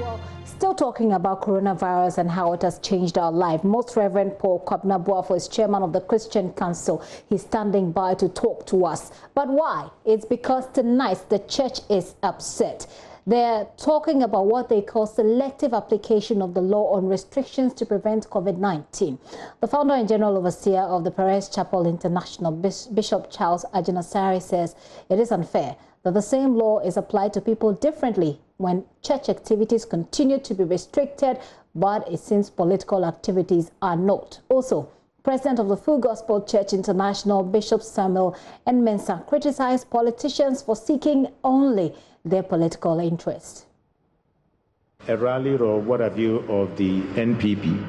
Well, still talking about coronavirus and how it has changed our life. Most Reverend Paul Kwabena is chairman of the Christian Council. He's standing by to talk to us. But why? It's because tonight the church is upset. They're talking about what they call selective application of the law on restrictions to prevent COVID-19. The founder and general overseer of the Perez Chapel International, Bishop Charles Ajinasari, says it is unfair that the same law is applied to people differently when church activities continue to be restricted, but it seems political activities are not. Also, President of the Full Gospel Church International, Bishop Samuel Mensah, criticized politicians for seeking only their political interest. A rally or what have you of the NPP,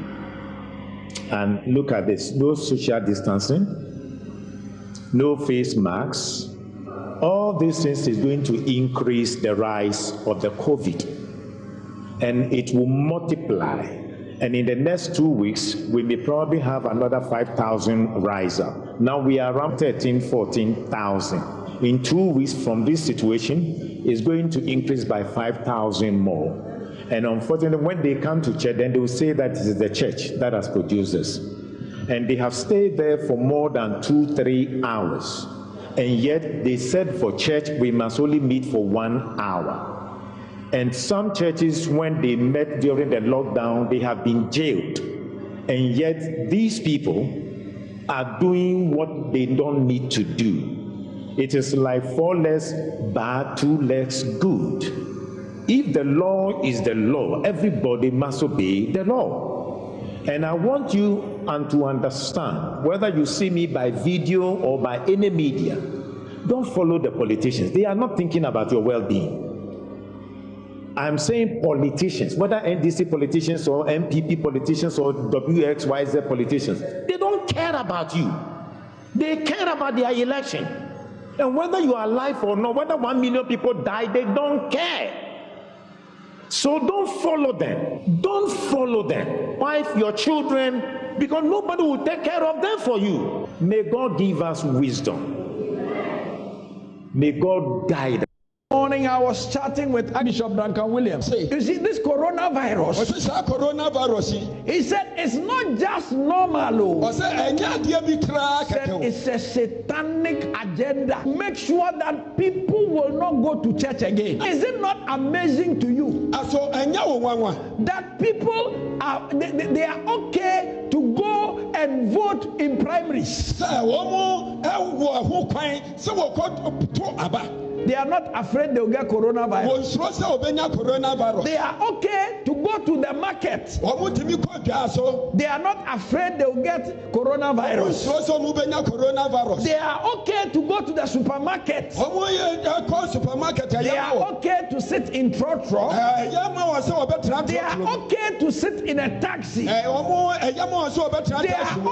and look at this: no social distancing, no face masks. All these things is going to increase the rise of the COVID, and it will multiply. And in the next 2 weeks, we may probably have another 5,000 riser. Now we are around 13,000, 14,000. In 2 weeks from this situation, it's going to increase by 5,000 more. And unfortunately, when they come to church, then they will say that it is the church that has produced this. And they have stayed there for more than 2-3 hours. And yet they said for church, we must only meet for 1 hour. And some churches, when they met during the lockdown, they have been jailed. And yet these people are doing what they don't need to do. It is like 4 legs bad, 2 legs good. If the law is the law, everybody must obey the law. And I want you to understand, whether you see me by video or by any media, don't follow the politicians. They are not thinking about your well-being. I'm saying politicians, whether NDC politicians or MPP politicians or WXYZ politicians, they don't care about you. They care about their election. And whether you are alive or not, whether 1 million people die, they don't care. So don't follow them. Don't follow them. Wife your children, because nobody will take care of them for you. May God give us wisdom. May God guide us. Morning, I was chatting with Bishop Duncan Williams. You see, this coronavirus, he said it's not just normal. Said it's a satanic agenda. Make sure that people will not go to church again. Is it not amazing to you that people are they are okay to go and vote in primaries? They are not afraid they'll get coronavirus. They are okay to go to the market. They are not afraid they'll get coronavirus. They are okay to go to the supermarket. They are okay to sit in trotro. They are okay to sit in a taxi. They are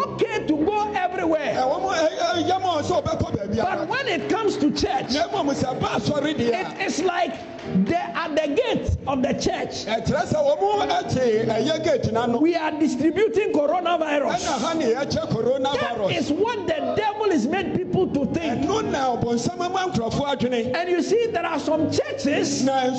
okay to go everywhere. But when it comes to church, it is like they are at the gate of the church. We are distributing coronavirus. That is what the devil is made people to think. And you see, there are some churches, they are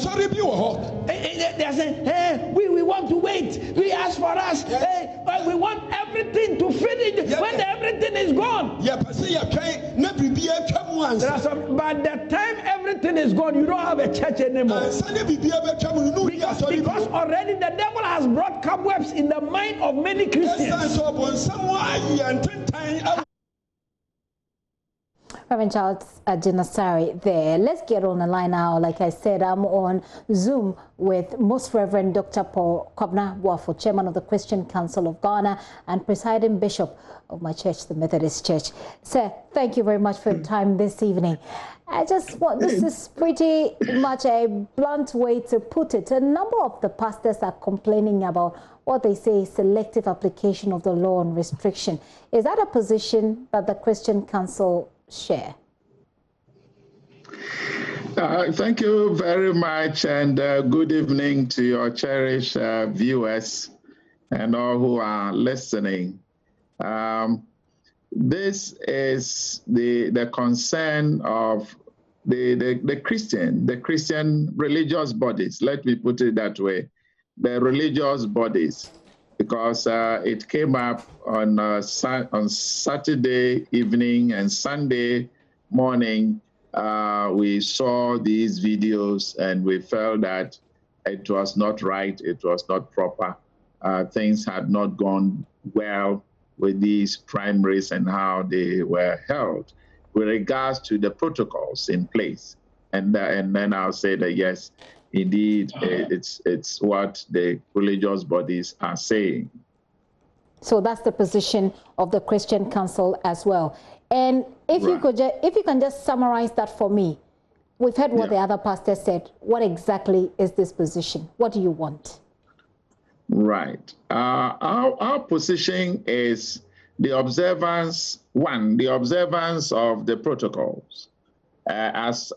saying, hey, we want to wait. We ask for us. Hey, we want everything to finish when everything is gone. There are some, by the time everything is gone, you don't have a church anymore. Because already the devil has brought cobwebs in the mind of many Christians. Reverend Charles Ajinasari there. Let's get on the line now. Like I said, I'm on Zoom with Most Reverend Dr. Paul Kwabena, chairman of the Christian Council of Ghana and presiding bishop of my church, the Methodist Church. Sir, thank you very much for your time this evening. I just want, this is pretty much a blunt way to put it. A number of the pastors are complaining about what they say is selective application of the law on restriction. Is that a position that the Christian Council share? Thank you very much, and good evening to your cherished viewers and all who are listening. This is the concern of the Christian religious bodies, let me put it that way, the religious bodies, because it came up on Saturday evening and Sunday morning. We saw these videos and we felt that it was not right, it was not proper. Things had not gone well with these primaries and how they were held with regards to the protocols in place. And then I'll say that yes, indeed, it's what the religious bodies are saying. So that's the position of the Christian Council as well. And if you can just summarize that for me. We've heard what the other pastor said. What exactly is this position? What do you want? Right. Our position is the observance, the observance of the protocols as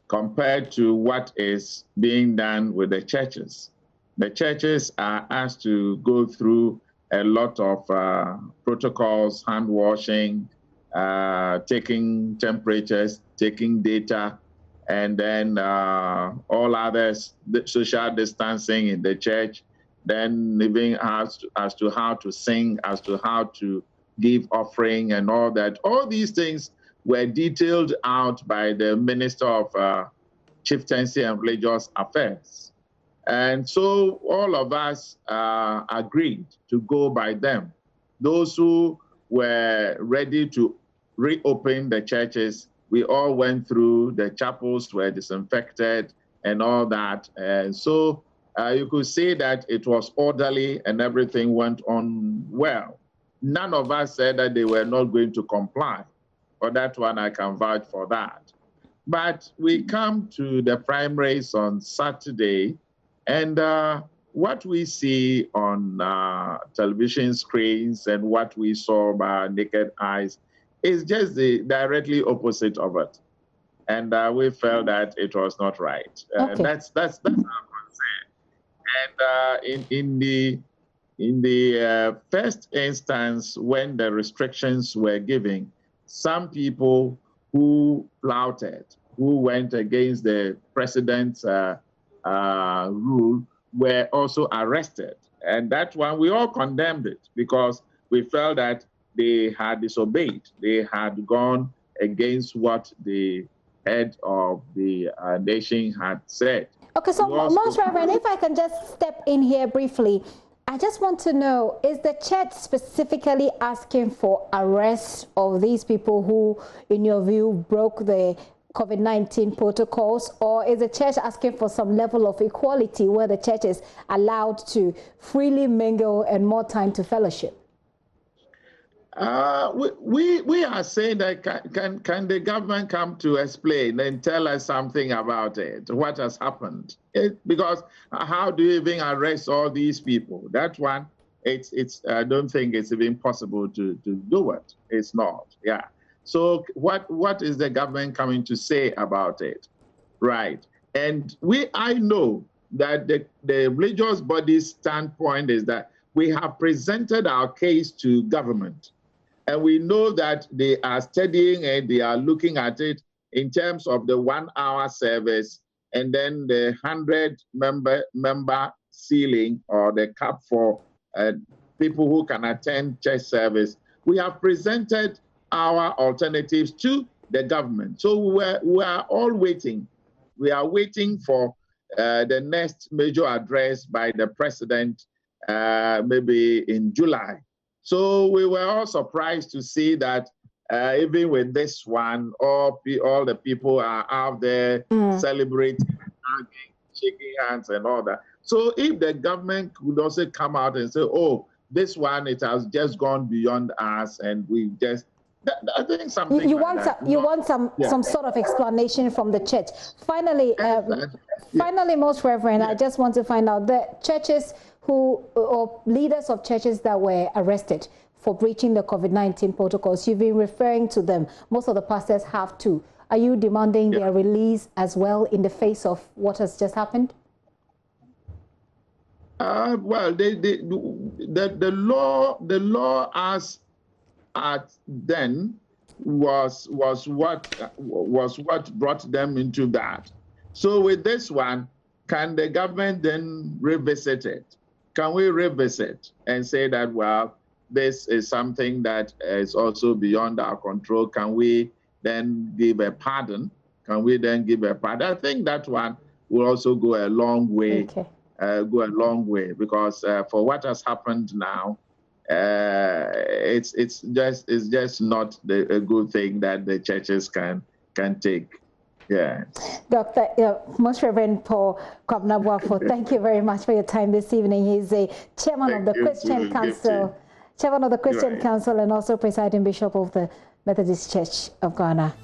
compared to what is being done with the churches. The churches are asked to go through a lot of protocols, hand washing, taking temperatures, taking data, and then all others, the social distancing in the church, then even as to how to sing, as to how to give offering and all that. All these things were detailed out by the Minister of Chieftaincy and Religious Affairs. And so all of us agreed to go by them. Those who were ready to reopen the churches, we all went through, the chapels were disinfected and all that. And so you could see that it was orderly and everything went on well. None of us said that they were not going to comply. For that one, I can vouch for that. But we come to the primaries on Saturday, and what we see on television screens and what we saw by our naked eyes is just the directly opposite of it. And we felt that it was not right. Okay. That's our concern. And in the first instance, when the restrictions were given, some people who flouted, who went against the president's rule, were also arrested. And that one, we all condemned it because we felt that they had disobeyed. They had gone against what the head of the nation had said. Okay, so Most Reverend, if I can just step in here briefly, I just want to know, is the church specifically asking for arrest of these people who, in your view, broke the COVID-19 protocols, or is the church asking for some level of equality where the church is allowed to freely mingle and more time to fellowship? We are saying that can the government come to explain and tell us something about it, what has happened? Because how do you even arrest all these people? That one, it's I don't think it's even possible to do it. It's not, yeah. So what is the government coming to say about it? Right. And I know that the religious body's standpoint is that we have presented our case to government. And we know that they are studying it, they are looking at it in terms of the 1-hour service and then the 100-member ceiling or the cap for people who can attend church service. We have presented our alternatives to the government. So we are all waiting. We are waiting for the next major address by the president, maybe in July. So we were all surprised to see that even with this one, all the people are out there celebrating, hugging, shaking hands and all that. So if the government could also come out and say, oh, this one, it has just gone beyond us and we just, I think something you want some sort of explanation from the church. Finally, finally, Most Reverend, I just want to find out the churches or leaders of churches that were arrested for breaching the COVID-19 protocols. You've been referring to them. Most of the pastors have too. Are you demanding their release as well in the face of what has just happened? Well, the law as at then was what brought them into that. So with this one, can the government then revisit it? Can we revisit and say that, well, this is something that is also beyond our control? Can we then give a pardon? Can we then give a pardon? I think that one will also go a long way. Okay. Go a long way, because for what has happened now, it's just not a good thing that the churches can take. Yeah. Dr. Most Reverend Paul Kwabena-Boafo, thank you very much for your time this evening. He's a chairman of the Christian Council, and also presiding bishop of the Methodist Church of Ghana.